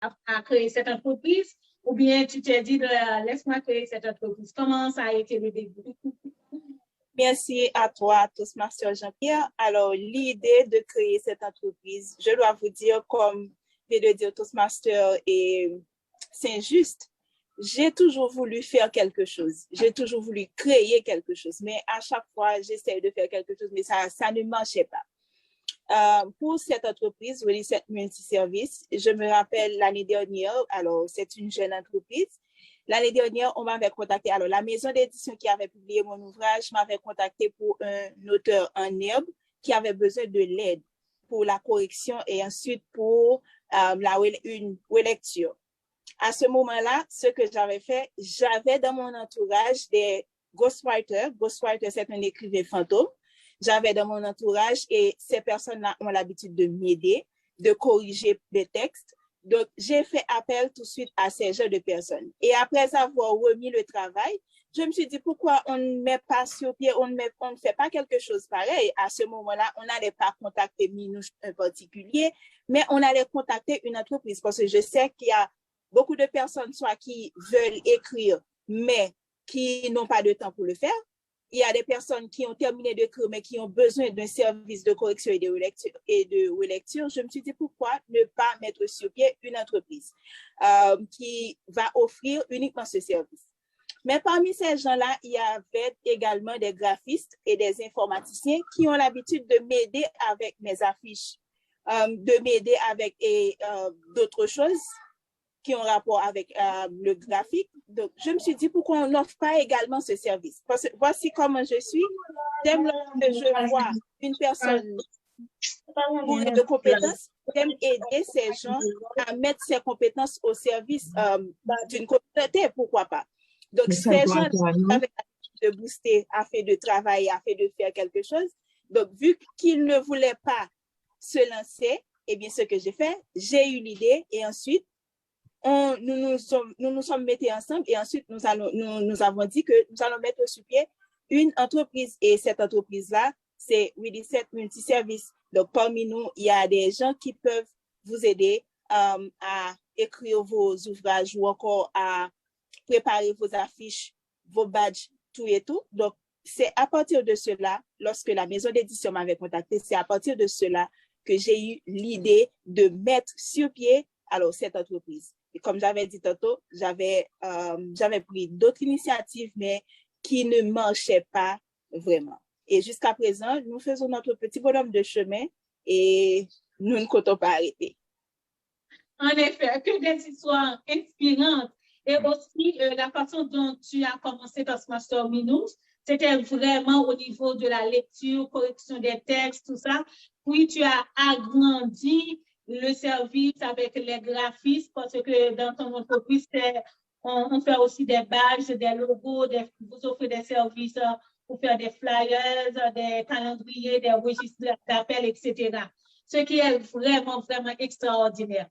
à créer cette entreprise ou bien tu t'es dit, laisse-moi créer cette entreprise? Comment ça a été le début? Merci à toi, Toastmaster Jean-Pierre. Alors, l'idée de créer cette entreprise, je dois vous dire, comme vient de dire Toastmaster et Saint-Just, j'ai toujours voulu faire quelque chose. J'ai toujours voulu créer quelque chose. Mais à chaque fois, j'essaie de faire quelque chose, mais ça ne marchait pas. Pour cette entreprise, Ready-Set Multiservice, je me rappelle l'année dernière, alors c'est une jeune entreprise. L'année dernière, on m'avait contacté, alors la maison d'édition qui avait publié mon ouvrage m'avait contacté pour un auteur en herbe qui avait besoin de l'aide pour la correction et ensuite pour une relecture. À ce moment-là, ce que j'avais fait, j'avais dans mon entourage des ghostwriters. Ghostwriter, c'est un écrivain fantôme. J'avais dans mon entourage et ces personnes-là ont l'habitude de m'aider, de corriger des textes. Donc, j'ai fait appel tout de suite à ces genres de personnes. Et après avoir remis le travail, je me suis dit pourquoi on ne met pas sur pied, on ne fait pas quelque chose pareil. À ce moment-là, on n'allait pas contacter Minouche en particulier, mais on allait contacter une entreprise parce que je sais qu'il y a beaucoup de personnes soit qui veulent écrire, mais qui n'ont pas de temps pour le faire. Il y a des personnes qui ont terminé d'écrire, mais qui ont besoin d'un service de correction et de relecture. Je me suis dit, pourquoi ne pas mettre sur pied une entreprise qui va offrir uniquement ce service. Mais parmi ces gens-là, il y avait également des graphistes et des informaticiens qui ont l'habitude de m'aider avec mes affiches, de m'aider avec d'autres choses qui ont rapport avec le graphique. Donc, je me suis dit, pourquoi on n'offre pas également ce service? Parce que voici comment je suis. J'aime lorsque je vois une personne de compétences, j'aime aider ces gens à mettre ces compétences au service d'une communauté, pourquoi pas. Donc, ces gens avaient de booster afin de travailler, afin de faire quelque chose. Donc, vu qu'ils ne voulaient pas se lancer, eh bien, ce que j'ai fait, j'ai eu l'idée et ensuite, nous nous sommes mis ensemble et ensuite nous avons dit que nous allons mettre sur pied une entreprise et cette entreprise-là, c'est Ready-Set Multiservice. Donc, parmi nous, il y a des gens qui peuvent vous aider à écrire vos ouvrages ou encore à préparer vos affiches, vos badges, tout et tout. Donc, c'est à partir de cela, lorsque la maison d'édition m'avait contacté, c'est à partir de cela que j'ai eu l'idée de mettre sur pied alors cette entreprise. Et comme j'avais dit tantôt, j'avais pris d'autres initiatives, mais qui ne marchaient pas vraiment. Et jusqu'à présent, nous faisons notre petit bonhomme de chemin et nous ne comptons pas arrêter. En effet, que des histoires inspirantes. Et aussi, la façon dont tu as commencé Toastmaster Minouche, c'était vraiment au niveau de la lecture, correction des textes, tout ça. Puis, tu as agrandi le service avec les graphistes parce que dans ton entreprise, on fait aussi des badges, des logos, vous offrez des services pour faire des flyers, des calendriers, des registres d'appels, etc. Ce qui est vraiment, vraiment extraordinaire.